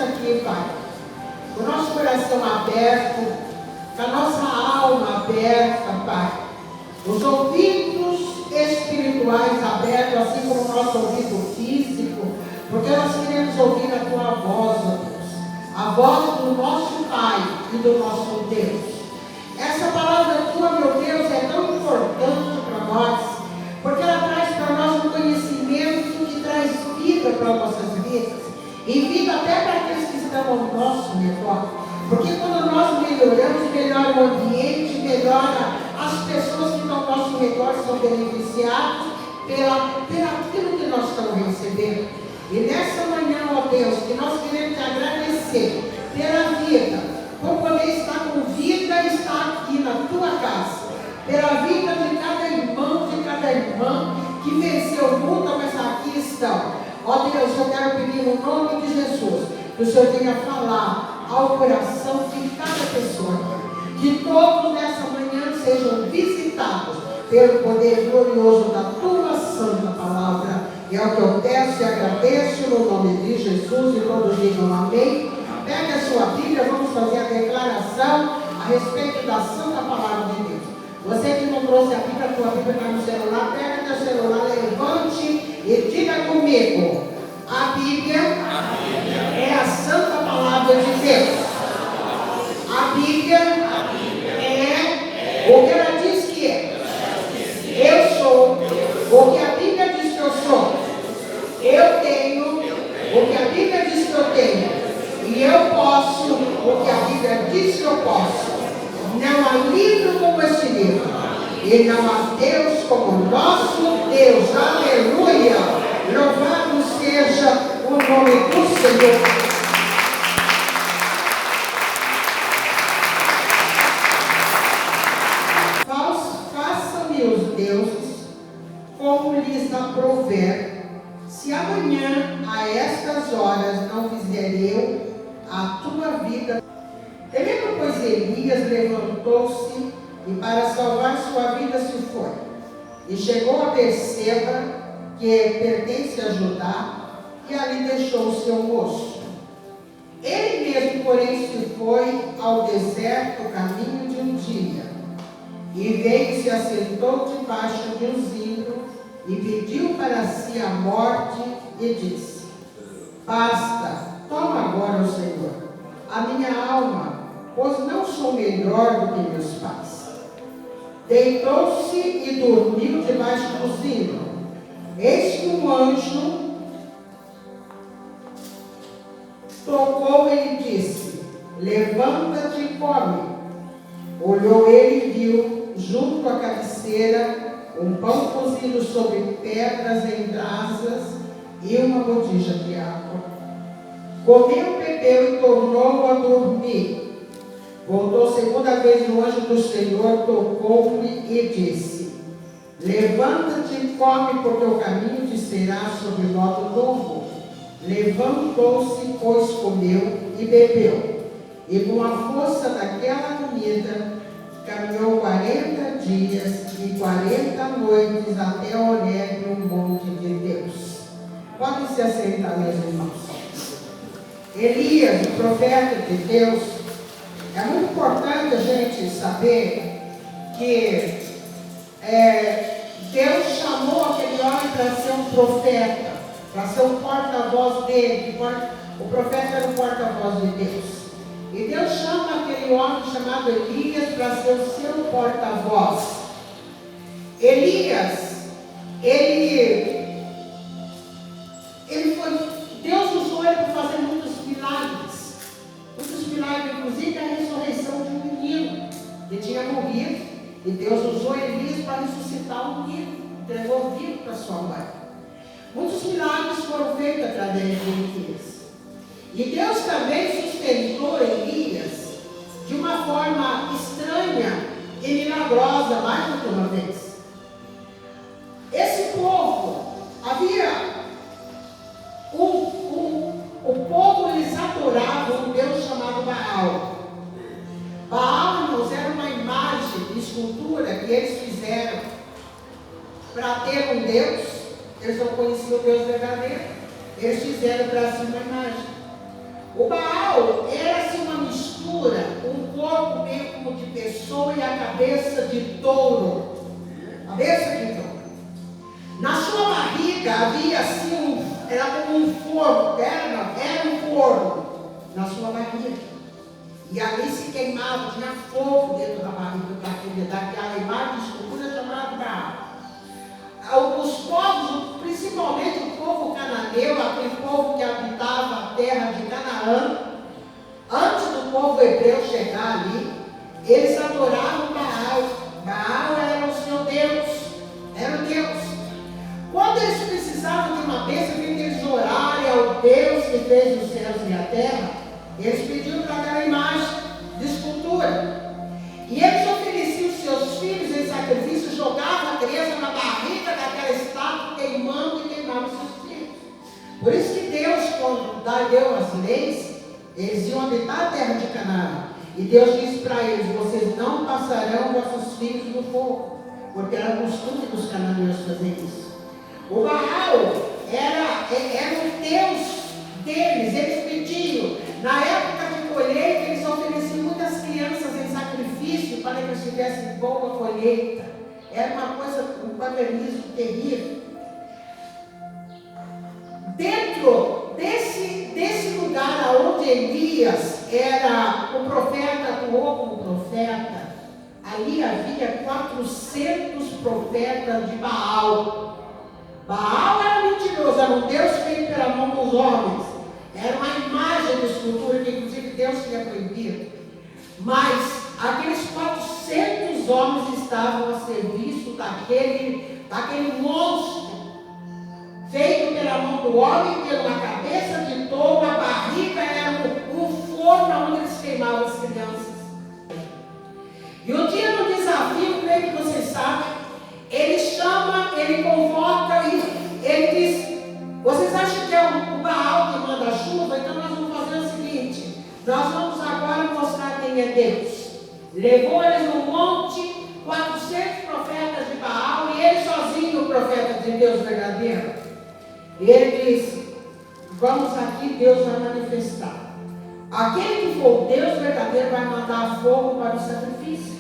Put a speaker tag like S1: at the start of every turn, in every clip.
S1: aqui, Pai, com o nosso coração aberto, com a nossa alma aberta, Pai, os ouvidos espirituais abertos, assim como o nosso ouvido físico, porque nós queremos ouvir a Tua voz, ó Deus, a voz do nosso Pai e do nosso Deus. Essa palavra Tua, meu Deus, é tão importante para nós, porque ela traz para nós um conhecimento que traz vida para nossas vidas, e vida até para aqueles que estão ao nosso redor, porque quando nós melhoramos, melhora o ambiente, melhora as pessoas que estão ao nosso redor, são beneficiadas pelo que nós estamos recebendo. E nessa manhã, ó Deus, que nós queremos te agradecer pela vida, por poder estar com vida e estar aqui na Tua casa, pela vida de cada irmão, de cada irmã que venceu luta, mas aqui estão. Ó Deus, eu quero pedir no nome de Jesus, que o Senhor venha falar ao coração de cada pessoa, que todos nessa manhã sejam visitados pelo poder glorioso da Tua santa palavra. E é o que eu peço e agradeço no nome de Jesus, e todos digam amém. Pegue a sua Bíblia, vamos fazer a declaração a respeito da santa palavra de Deus. Você que não trouxe a Bíblia, a tua Bíblia está no celular, pega teu celular, levante e diga comigo: a Bíblia é a santa palavra de Deus. A Bíblia é o que ela diz que é. Eu sou o que a Bíblia diz que eu sou. Eu tenho o que a Bíblia diz que eu tenho. E eu posso o que a Bíblia diz que eu posso. Não há livro como esse livro. E não há Deus como nosso Deus. Aleluia! Louvado seja o nome do Senhor. Façam-me os deuses como lhes aprouver, se amanhã a estas horas não fizer eu a tua vida. Temendo, pois, Elias levantou-se e para salvar sua vida se foi. E chegou a Berseba, que pertence a Judá, e ali deixou o seu moço. Ele mesmo, porém, se foi ao deserto, caminho de um dia, e veio e se assentou debaixo de um zimbro, e pediu para si a morte, e disse: basta, toma agora, ó Senhor, a minha alma, pois não sou melhor do que meus pais. Deitou-se e dormiu debaixo do zimbro. Eis que um anjo tocou e disse: levanta-te e come. Olhou ele e viu, junto à cabeceira, um pão cozido sobre pedras em brasas e uma botija de água. Comeu, bebeu e tornou a dormir. Voltou segunda vez, o anjo do Senhor tocou-lhe e disse: levanta-te e come, porque o caminho te será sobre modo novo. Levantou-se, pois comeu e bebeu, e com a força daquela comida caminhou 40 dias e 40 noites até Horebe, o monte de Deus. Podem se assentar, meus irmãos. Elias, o profeta de Deus, é muito importante a gente saber que Deus chamou aquele homem para ser um profeta, para ser o porta-voz dele. O profeta era o porta-voz de Deus. E Deus chama aquele homem chamado Elias para ser o seu porta-voz. Elias, Deus usou ele para fazer muitos milagres. Muitos milagres, inclusive a ressurreição de um menino que tinha morrido. E Deus usou Elias para ressuscitar um menino, entregou vivo para sua mãe. Muitos milagres foram feitos através de Elias. E Deus também sustentou Elias de uma forma estranha e milagrosa, mais do que uma vez. Esse povo, havia o povo, eles adoravam um Deus chamado Baal. Baal, irmãos, era uma imagem de escultura que eles fizeram para ter um Deus. Eles não conheciam o Deus verdadeiro. Eles fizeram para si uma imagem. O Baal era assim uma mistura, um corpo meio como de pessoa e a cabeça de touro. Cabeça de touro. Na sua barriga havia assim era como um forno, era um forno na sua barriga. E ali se queimava, tinha fogo dentro da barriga daquela imagem de escultura chamada Baal. Os povos, principalmente o povo cananeu, aquele povo que habitava a terra de Canaã, antes do povo hebreu chegar ali, eles adoravam Baal. Baal era o seu Deus, era o Deus. Quando eles precisavam de uma bênção, eles orarem ao Deus que fez os céus e a terra, eles pediam para aquela imagem de escultura. E eles ofereciam os seus filhos em sacrifício, jogavam a criança na barriga daquela estátua, queimando e queimavam os seus filhos. Por isso que Deus, quando deu as leis, eles iam habitar a terra de Canaã. E Deus disse para eles: vocês não passarão vossos filhos no fogo, porque era o costume dos cananeus fazer isso. O Baal era o Deus deles, eles pediam. Na época de colheita, eles ofereciam muitas crianças em sacrifício para que eles tivessem boa colheita. Era uma coisa, um paganismo terrível. Dentro desse lugar onde Elias era o profeta, atuou como profeta, ali havia 400 profetas de Baal. Baal era mentiroso, era um Deus feito pela mão dos homens. Era uma imagem de escultura que inclusive Deus tinha proibido. Mas aqueles 400 homens estavam a serviço daquele monstro feito pela mão do homem, pela cabeça de touro, a barriga era um forno onde eles queimavam as crianças. E um dia no desafio, creio que vocês sabem, ele chama, ele convoca e ele diz: vocês acham que é o Baal que manda a chuva? Então nós vamos fazer o seguinte: nós vamos agora mostrar quem é Deus. Levou eles no monte, 400 profetas de Baal e ele sozinho, o profeta de Deus verdadeiro. E ele disse: vamos aqui, Deus vai manifestar. Aquele que for Deus verdadeiro vai mandar fogo para o sacrifício.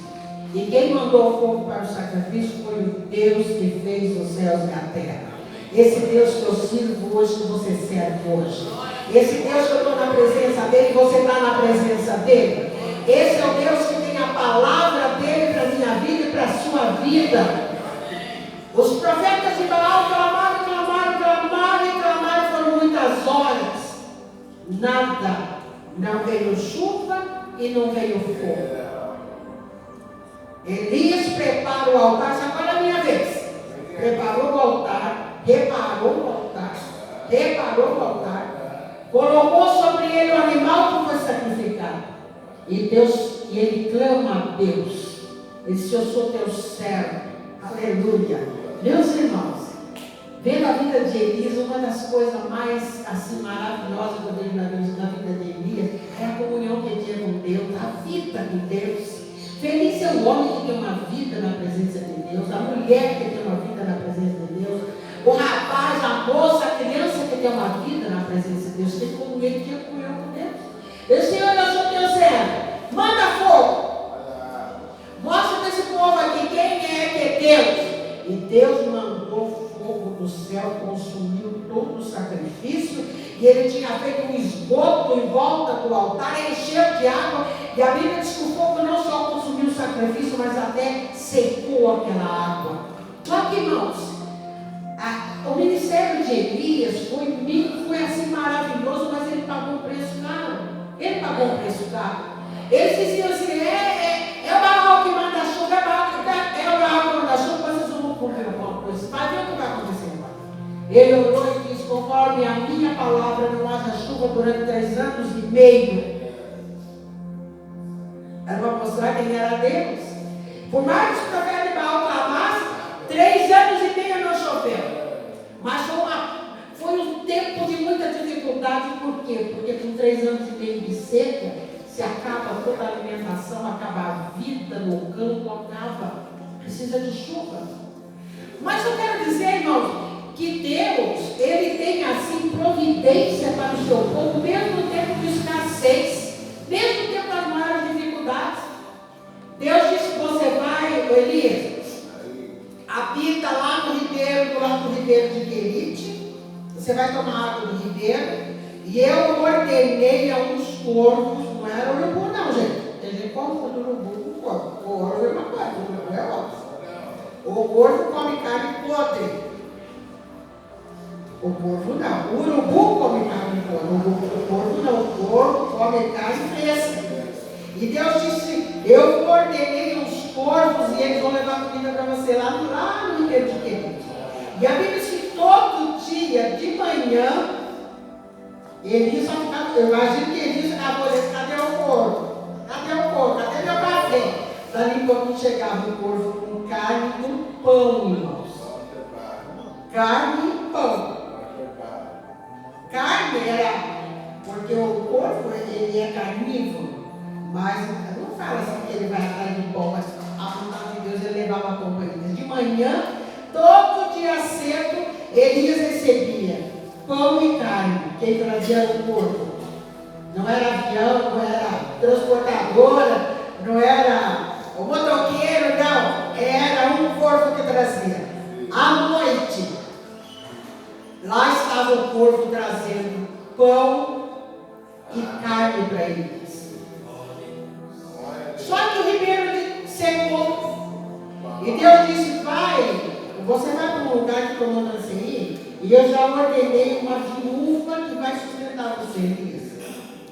S1: E quem mandou fogo para o sacrifício foi o Deus que fez os céus e a terra. Esse Deus que eu sirvo hoje, que você serve hoje. Esse Deus que eu estou na presença dele, que você está na presença dele. Esse é o Deus que tem a palavra dele para a minha vida e para a sua vida. Os profetas de Baal clamaram, foram muitas horas. Nada. Não veio chuva e não veio fogo. Elias prepara o altar. Agora é a minha vez. Preparou o altar. Reparou o altar, colocou sobre ele o animal que foi sacrificado. E ele clama a Deus. Ele disse: eu sou teu servo. Aleluia. Meus irmãos, vendo a vida de Elias, uma das coisas mais assim maravilhosas que eu vejo na vida de Elias é a comunhão que ele tinha com Deus, a vida de Deus. Feliz é o homem que tem uma vida na presença de Deus, a mulher que tem uma vida na presença de Deus, o rapaz, a moça, a criança que tem uma vida na presença de Deus. Tem como ele tinha comunhão com Deus. Eu disse: Senhor, eu sou teu servo, manda fogo. Mostra para esse povo aqui quem é que é Deus. E Deus mandou fogo do céu, consumiu todo o sacrifício. E ele tinha feito um esgoto em volta do altar, encheu de água. E a Bíblia diz que o fogo não só consumiu o sacrifício, mas até secou aquela água. Só que, irmãos, o ministério de Elias foi assim maravilhoso, mas ele pagou um preço caro. Ele pagou um preço caro. Eles diziam assim: é o Baal que manda a chuva, é o Baal que manda a chuva, vocês vão cumprir alguma coisa. Vai ver o que vai acontecer agora. Ele orou e disse: conforme a minha palavra, não haja chuva durante 3 anos e meio. Era para mostrar quem era Deus. Por mais que o profeta de Baal clamasse, 3 anos e meio não choveu. Mas foi um tempo de muita dificuldade. Por quê? Porque com 3 anos e meio de seca, se acaba toda a alimentação, acaba a vida no campo, acaba. Precisa de chuva. Mas eu quero dizer, irmãos, que Deus, ele tem assim providência para o seu povo, mesmo no tempo que os 6, mesmo tempo das maiores dificuldades, Deus disse: você vai, Elias, habita lá no ribeiro, do lado do ribeiro de Querite, você vai tomar água do ribeiro, e eu ordenei a uns corvos, não era urubu não, gente, tem gente que confunde urubu com corvo, o corvo é uma coisa, o urubu é outra. O corvo come carne podre. O corvo não. O urubu come carne podre. O corvo não. O corvo come carne fresca. E Deus disse: eu ordenei uns corvos e eles vão levar comida para você lá no ribeiro de Querite. E a Bíblia diz que todo dia de manhã, Elias só ficava. Eu imagino que Elias acabou de dizer: cadê o corvo? Cadê o corvo? Cadê meu café? Dali quando chegava o corvo com carne e com pão, irmãos. Carne e pão. Carne era, porque o corvo ele é carnívoro, mas não fala assim que ele vai atrás do pão, mas a vontade de Deus ele levava pão para eles. De manhã, todo dia cedo, Elias recebia pão e carne. Quem trazia o corvo? Não era avião, não era transportadora, não era o motoqueiro, não. Era um corvo que trazia. À noite, lá estava o corvo trazendo pão e carne para eles. Só que o ribeiro secou. E Deus disse: vai, você vai para um lugar que tomou aí, e eu já ordenei uma viúva que vai sustentar você, Elias.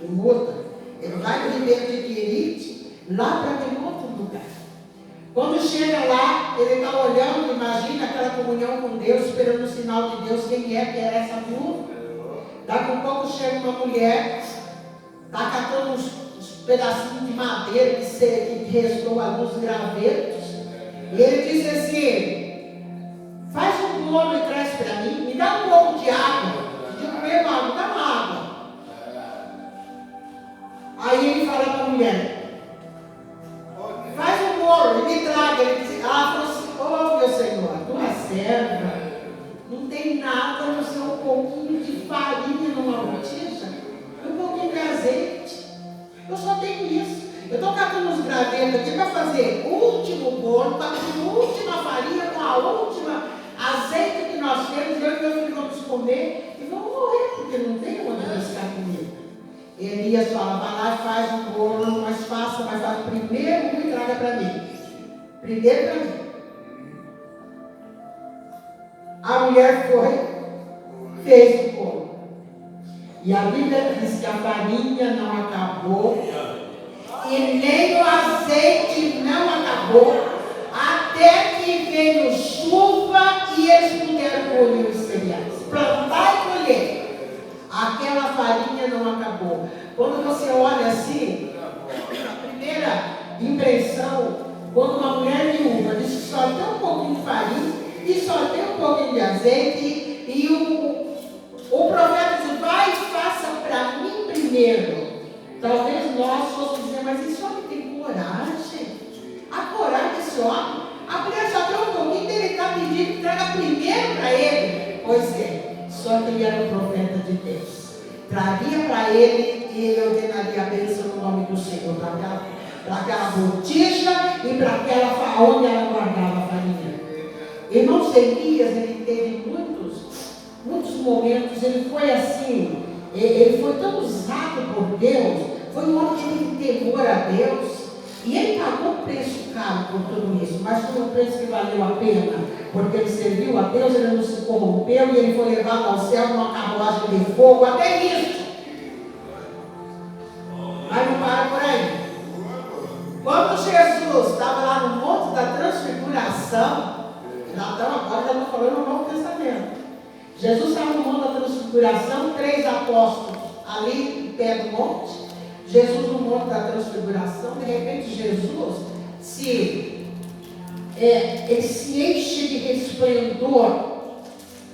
S1: Muda. Ele vai no ribeiro de Querite, lá para ter outro lugar. Quando chega lá, ele está olhando, imagina aquela comunhão com Deus, esperando o sinal de Deus. Quem é que era essa viúva? Daqui a pouco chega uma mulher, está catando uns pedacinhos de madeira que restou ali nos gravetos. E ele diz assim: faz um bolo e traz para mim, me dá um pouco de água. Digo: meu irmão, dá uma água. Aí ele fala para a mulher: faz um bolo e me traga. Ele disse, ela falou assim: oh meu Senhor, tua serva não tem nada no seu pouquinho de farinha numa botija, um pouquinho de azeite. Eu só tenho isso. Eu estou catando uns gravetos aqui para fazer o último bolo, para fazer a última farinha com a última azeite que nós temos. Eu e meu filho vamos comer e vamos morrer, porque não tem onde buscar comida. Elias fala: vai lá e faz um bolo, mas faz primeiro um e traga para mim. Primeiro para mim. A mulher foi, fez o bolo. E a Bíblia diz que a farinha não acabou, e nem o azeite não acabou, até que veio chuva e eles puderam colher os cereais. Plantar e colher. Aquela farinha não acabou. Quando você olha assim, a primeira impressão, quando uma mulher viúva diz que só tem um pouquinho de farinha e só tem um pouquinho de azeite, e o profeta diz: vai e faça para mim primeiro. Talvez nós fossemos dizer: mas esse homem tem coragem? A coragem desse homem? A mulher só tem um pouquinho, ele está pedindo que traga primeiro para ele. Pois é, só que ele era o profeta de Deus. Traria para ele e ele ordenaria a bênção no nome do Senhor, para aquela botija e para aquela onde ela guardava a farinha. Irmãos, Elias, ele teve muitos momentos, ele foi assim, ele foi tão usado por Deus, foi um homem que teve temor a Deus, e ele pagou um preço caro por tudo isso, mas foi um preço que valeu a pena, porque ele serviu a Deus, ele não se corrompeu, e ele foi levado ao céu numa carruagem de fogo, até isso. Mas não para por aí. Quando Jesus estava lá no Monte da Transfiguração, agora já estou falando no Novo Testamento. Jesus estava no Monte da Transfiguração, 3 apóstolos ali em pé do monte. Jesus no Monte da Transfiguração, de repente Jesus ele se enche de resplendor.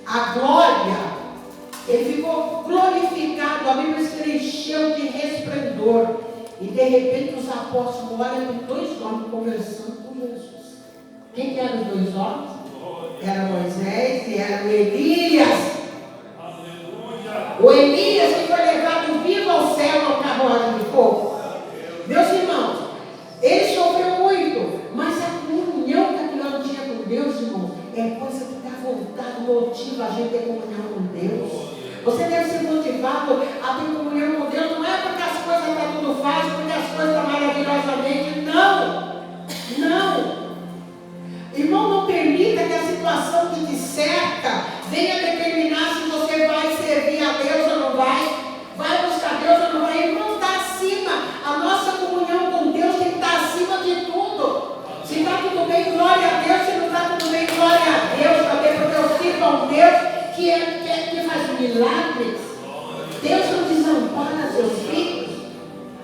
S1: A glória, ele ficou glorificado. A Bíblia diz que ele encheu de resplendor. E de repente os apóstolos olham para 2 homens conversando com Jesus. Quem que eram os 2 homens? Era Moisés e era o Elias. Aleluia. O Elias que foi levado vivo ao céu no carruagem faz porque as coisas estão maravilhosamente. Não. Não. Irmão, não permita que a situação que te cerca venha determinar se você vai servir a Deus ou não vai buscar Deus ou não vai. Irmão, está acima. A nossa comunhão com Deus tem que estar acima de tudo. Se está tudo bem, glória a Deus. Se não está tudo bem, glória a Deus também, porque eu sirvo a um Deus que faz milagres. Deus não desampara seus filhos.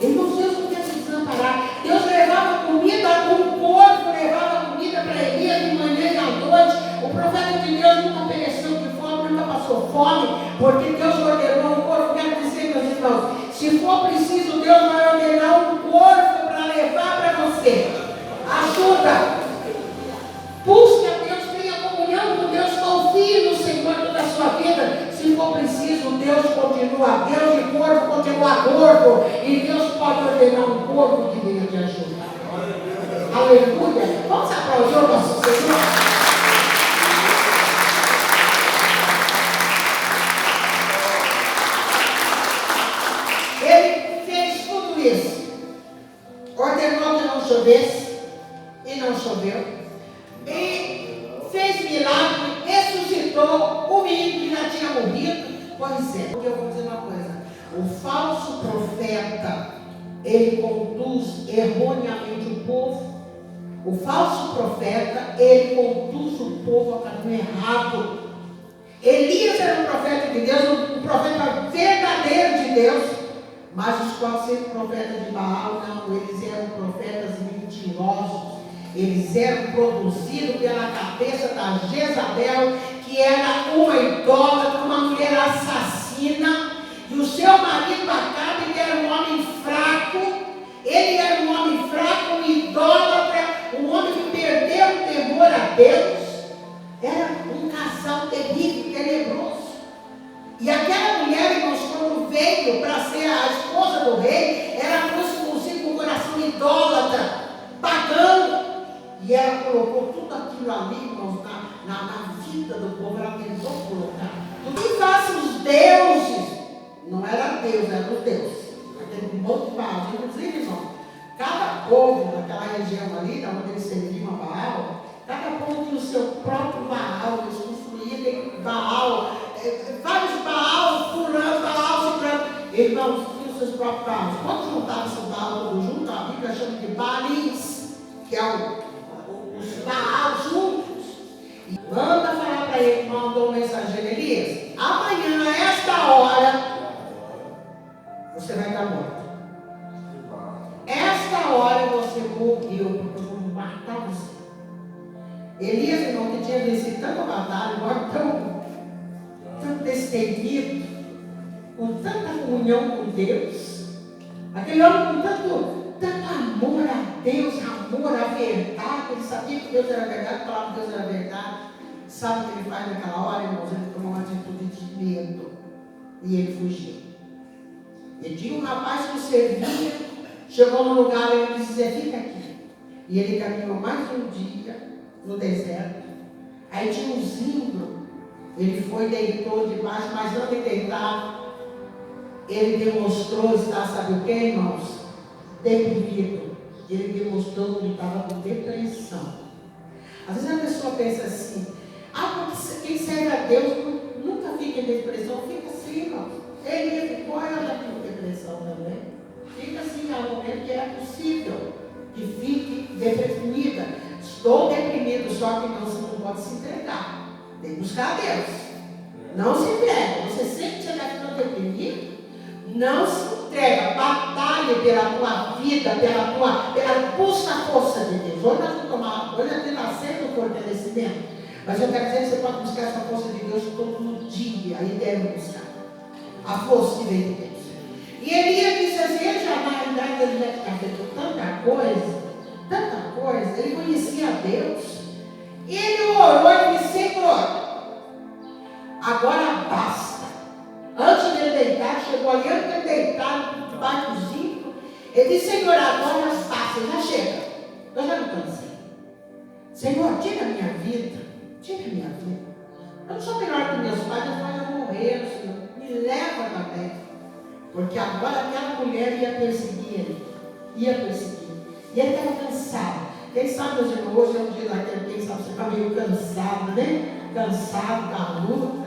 S1: Irmãos, Deus não quer se desamparar. Deus levava comida, um corpo levava comida para Elias de manhã e à noite. O profeta de Deus nunca pereceu de fome, nunca passou fome, porque Deus ordenou um corpo. Quero dizer, meus irmãos, se for preciso, Deus vai ordenar um corpo para levar para você. Ajuda. Busque a Deus, tenha comunhão com Deus, confie no Senhor toda a sua vida. Se for preciso, Deus continua Deus e corpo continua corpo. E Deus pode ordenar um corpo que venha te ajudar. Aleluia. Vamos aplaudir o nosso Senhor. Ele fez tudo isso. Ordenou que não chovesse. E não choveu. E fez milagre. Ressuscitou o menino que já tinha morrido. Pois é, porque eu vou dizer uma coisa: o falso profeta, ele conduz erroneamente o povo. O falso profeta, ele conduz o povo ao caminho errado. Elias era um profeta de Deus, um profeta verdadeiro de Deus, mas os 400 profetas de Baal, não, eles eram profetas mentirosos. Eles eram produzidos pela cabeça da Jezabel, que era uma idólatra, uma mulher assassina. E o seu marido Acabe, ele era um homem fraco. Ele era um homem fraco, um idólatra, um homem que perdeu o temor a Deus. Era um casal terrível, tenebroso. E aquela mulher, irmãos, quando veio para ser a esposa do rei, ela trouxe consigo um coração idólatra, pagão. E ela colocou tudo aquilo ali, irmãos, na vida do povo. Ela tentou colocar. O que fazem os deuses? Não era Deus, era os deuses. Aquele monte de Baal. Inclusive, irmão, cada povo naquela região ali, onde eles serviam a Baal, cada povo tinha o seu próprio Baal. Eles construíam Baal, vários Baal, fulano, Baal, ciclano. Irmãos, tinham os seus próprios Baal. Quando juntavam esse Baal todo junto, a Bíblia chama de Baalis, que é os Baal juntos. E manda falar para ele, mandou um mensageiro: Elias, amanhã, a esta hora, você vai estar morto. Esta hora você morreu, porque eu vou matar você. Elias, irmão, que tinha vencido tanta batalha, agora tão destemido, com tanta comunhão com Deus, aquele homem com tanto amor a Deus, amor à verdade. Ele sabia que Deus era verdade, falava que Deus era verdade. Sabe o que ele faz naquela hora, irmãos? Ele tomou uma atitude de medo e ele fugiu. E tinha um rapaz que o servia, chegou no lugar e ele disse: fica aqui. E ele caminhou mais um dia no deserto. Aí tinha um zimbro. Ele foi, deitou debaixo, mas não de deitar. Ele demonstrou estar, sabe o que, irmãos? Deprimido. Ele demonstrou que ele estava com depressão. Às vezes a pessoa pensa assim: quem serve a Deus nunca fica em depressão. Fica assim, irmãos. Ele ficou, ela já ficou em depressão também. Fica assim, há um momento que é possível que fique deprimida. Estou deprimido, só que você não pode se entregar. Tem que buscar a Deus. Não se entrega. Você sempre que você está ficando deprimido, não se entrega. Batalhe pela tua vida, busca a força de Deus. Hoje nós vamos tomar, hoje é nascer do fortalecimento. Mas eu quero dizer que você pode buscar essa força de Deus todo dia. Aí deve buscar a força que vem de Deus. E Elias disse assim: ele já na realidade ele já tinha feito tanta coisa, ele conhecia a Deus. E ele orou e disse: Senhor, agora basta. Antes de ele deitar, chegou ali, antes de ele deitar no barcozinho, ele disse: Senhor, agora basta, já chega. Eu já não cansei. Senhor, tira a minha vida. Tira a minha vida. Eu não sou melhor que meus pais já morreram, Senhor. Me leva também. Porque agora aquela mulher ia perseguir ele. Ia perseguir. E ele estava cansado. Quem sabe, meus irmãos, hoje é um dia daquele, quem sabe você está meio cansado, né? Cansado com a luta.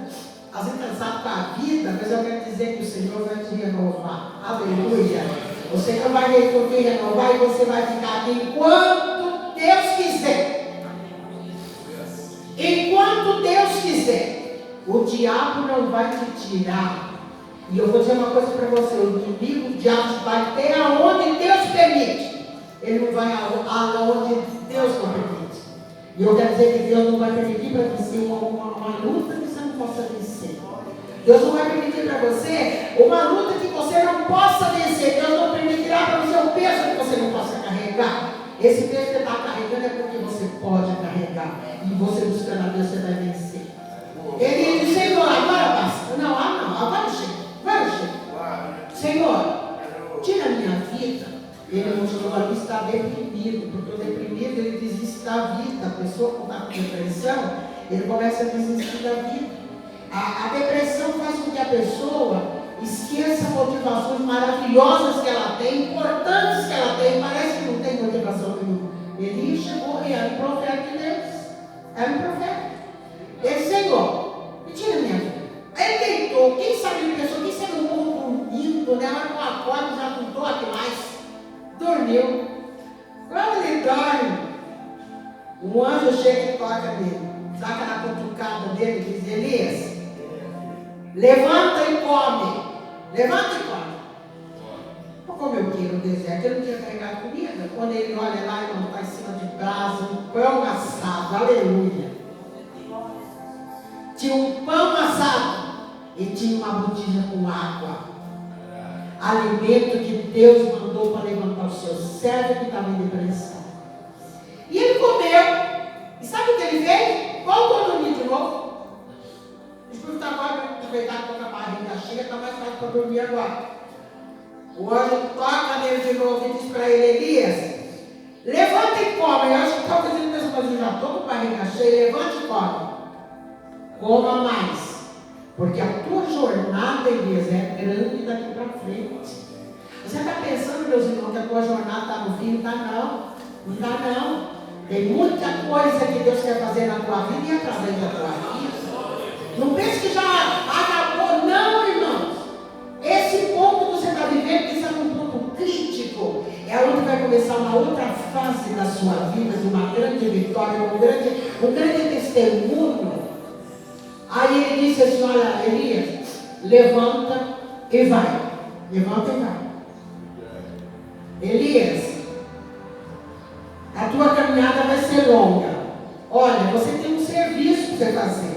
S1: Às vezes cansado com a vida, mas eu quero dizer que o Senhor vai te renovar. Aleluia. O Senhor vai te renovar e você vai ficar aqui enquanto Deus quiser. Enquanto Deus quiser. O diabo não vai te tirar. E eu vou dizer uma coisa para você: o inimigo, o diabo vai até aonde Deus permite. Ele não vai aonde Deus não permite. E eu quero dizer que Deus não vai permitir para você uma luta que você não possa vencer. Deus não vai permitir para você uma luta que você não possa vencer. Deus não permitirá para você um peso que você não possa carregar. Esse peso que você está carregando é porque você pode carregar. E você buscando a Deus, você vai vencer. Ele diz: Senhor, agora basta. Não, agora chega. Agora chega. Senhor, tira a minha vida. Ele mostrou ali, está deprimido, porque o deprimido ele desiste da vida. A pessoa que está com depressão, ele começa a desistir da vida. A depressão faz com que a pessoa esqueça motivações maravilhosas que ela tem, importantes que ela tem. Parece que não tem motivação nenhuma. Ele chegou e era um profeta de Deus. Era um profeta. Ele: Senhor, me tira a minha vida. Aí ele deitou. Quem sabe ele pensou, quem sabe o mundo dormindo, né? Mas com a corda já não estou aqui mais. Dormiu. Quando ele dorme, um anjo chega e toca nele, dá aquela cutucada dele e diz: Elias, levanta e come. Levanta e come. Como eu quero no deserto, ele não tinha carregado comida. Quando ele olha lá, irmão, está em cima de brasa, um pão assado. Aleluia. Tinha um pão assado e tinha uma botija com água. Alimento que Deus mandou para levantar o seu servo que estava em depressão. E ele comeu. E sabe o que ele fez? Voltou a dormir de novo. Escuta agora, aproveitar que a barriga chega, está mais fácil para dormir agora. O anjo toca nele de novo e diz para ele: Elias, levanta e come. Eu acho que talvez ele pense: mas eu já estou com a barriga cheia, levanta e come. Coma mais. Porque a tua jornada, Elias, é grande daqui para frente. Você está pensando, meus irmãos, que a tua jornada está no fim? Não está não. Não está não. Tem muita coisa que Deus quer fazer na tua vida e através da tua vida. Não pense que já acabou. Não, irmãos. Esse ponto que você está vivendo, que está num ponto crítico, é onde vai começar uma outra fase da sua vida, de uma grande vitória, um grande testemunho. Aí ele disse assim: olha, Elias, levanta e vai. Levanta e vai. Elias, a tua caminhada vai ser longa. Olha, você tem um serviço para você fazer.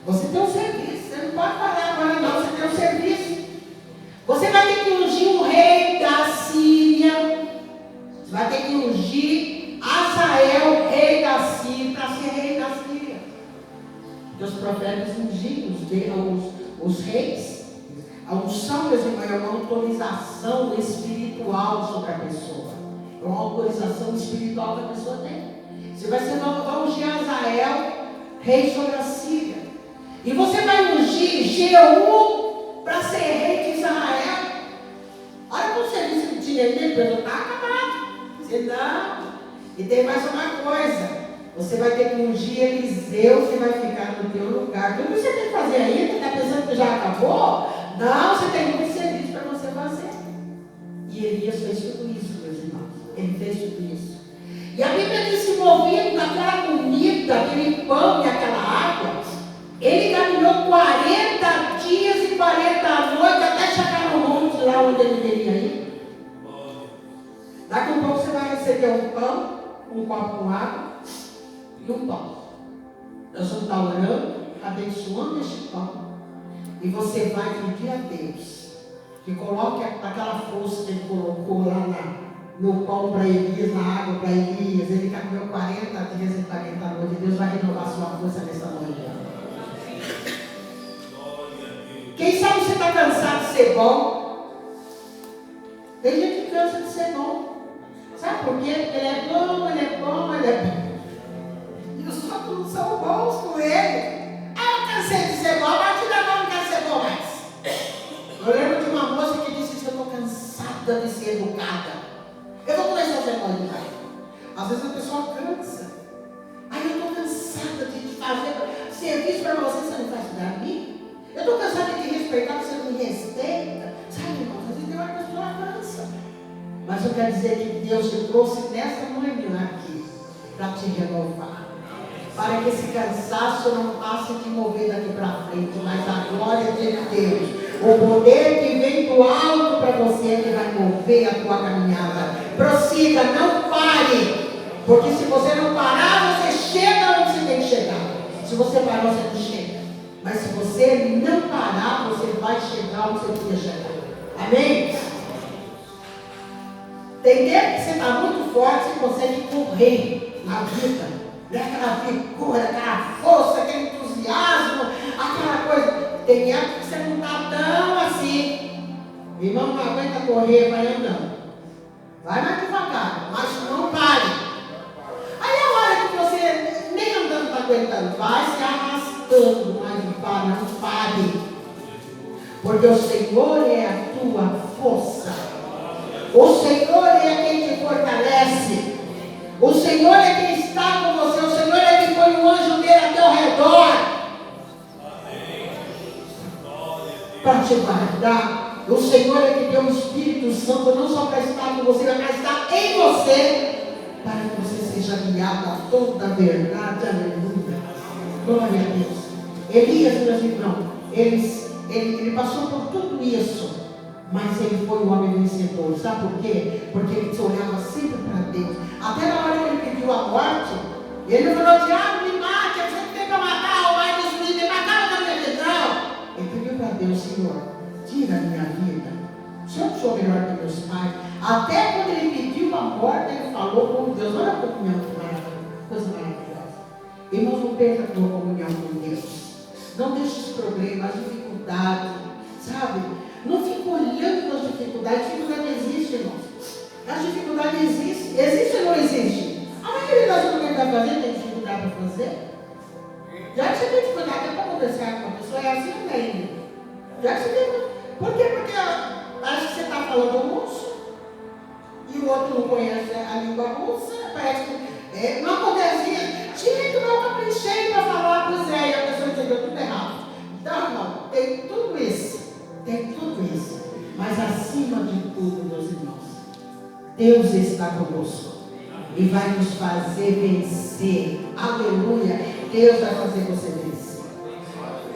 S1: Você tem um serviço. Você não pode parar agora não, você tem um serviço. Você vai ter que ungir um rei da Síria. Você vai ter que ungir Azael, rei da Síria, para ser rei da Síria. Os profetas ungiam os reis. A unção, meus irmãos, é uma autorização espiritual sobre a pessoa. É uma autorização espiritual que a pessoa tem. Você vai ungir Azael, rei sobre a Síria. E você vai ungir Jeú para ser rei de Israel. Olha como você disse que tinha ele, ele está acabado. Você não. E tem mais uma coisa. Você vai ter que ungir Eliseu, que vai ficar no teu lugar. Tudo que você tem que fazer ainda, está pensando que já acabou? Não, você tem muito serviço para você fazer. E Elias fez tudo isso, meus irmãos. Ele fez tudo isso. E a Bíblia diz que envolvido naquela comida, aquele pão e aquela água, ele caminhou 40 dias e 40 noites até chegar no monte lá onde ele deveria ir. Daqui a um pouco você vai receber um pão, um copo com água e um pão. Nós vamos estar orando, abençoando este pão. E você vai pedir a Deus que coloque aquela força que ele colocou lá no pão para Elias, na água para Elias. Ele caminhou 40 dias e 40 noites. Deus vai renovar sua força nessa manhã. Quem sabe você está cansado de ser bom? Tem gente que cansa de ser bom. Sabe por quê? Porque ele é bom, ele é bom, ele é bom. E os outros não são bons com ele. Ah, eu cansei de ser bom, a partir de agora não quero ser bom mais. Eu lembro de uma moça cansada de ser educada. Eu vou começar a ser demais. Às vezes a pessoa cansa. Aí eu estou cansada de fazer serviço para você não faz para mim. Eu estou cansada de te respeitar, você não me respeita. Sabe, irmãos, às vezes tem uma pessoa cansa. Mas eu quero dizer que Deus te trouxe nessa manhã aqui para te renovar. Para que esse cansaço não passe de mover daqui para frente, mas a glória de Deus, o poder que vem do alto para você, que vai mover a tua caminhada. Prossiga, não pare, porque se você não parar, você chega onde você tem que chegar. Se você parar, você não chega. Mas se você não parar, você vai chegar onde você precisa chegar. Amém? Tem tempo que você está muito forte, você consegue correr na vida. Aquela vigor, aquela força, aquele entusiasmo, aquela coisa. Tem época que você não está tão assim. Irmão, não aguenta correr, vai andando. Vai mais devagar, mas não pare. Aí a hora que você nem andando está aguentando, vai se arrastando, mas não pare. Porque o Senhor é a tua força. O Senhor é quem te fortalece. O Senhor é quem está com você. O Senhor é quem põe um anjo dele a teu redor para te guardar. O Senhor é que deu o Espírito Santo não só para estar com você, mas para estar em você, para que você seja guiado a toda a verdade. Aleluia. Glória a Deus. Elias, meus irmãos, ele passou por tudo isso. Mas ele foi um homem vencedor. Sabe por quê? Porque ele se olhava sempre para Deus. Até na hora que ele pediu a morte, ele não falou: diabo, me mate, você tem para matar, ou vai destruir, me matar da minha vida. Não. Ele pediu para Deus: Senhor, tira a minha vida. O Senhor sou melhor que meus pais. Até quando ele pediu a morte, ele falou com Deus. Olha a comunhão que maravilhosa. Coisa maravilhosa. Irmãos, não perca a tua comunhão com Deus. Não deixe os problemas, as dificuldades, sabe? Não fique olhando as dificuldades. A dificuldade existe, irmãos. As dificuldades existem. Existe ou não existe? A maioria das coisas que ele vai fazer tem dificuldade para fazer. Já que você tem dificuldade para conversar com uma pessoa, é assim também. Já que você tem. Por quê? Porque acho que você está falando russo e o outro não conhece a língua russa. Parece que não acontece isso. Tinha que dar uma caprichei para falar para o Zé e a pessoa entendeu tudo errado. Então, irmão, tem tudo isso. Tem tudo isso, mas acima de tudo, meus irmãos, Deus está conosco e vai nos fazer vencer. Aleluia! Deus vai fazer você vencer.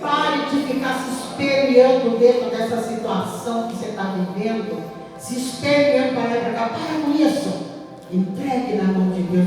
S1: Pare de ficar se esperneando dentro dessa situação que você está vivendo, se esperneando para lá e para cá. Para com isso. Entregue na mão de Deus.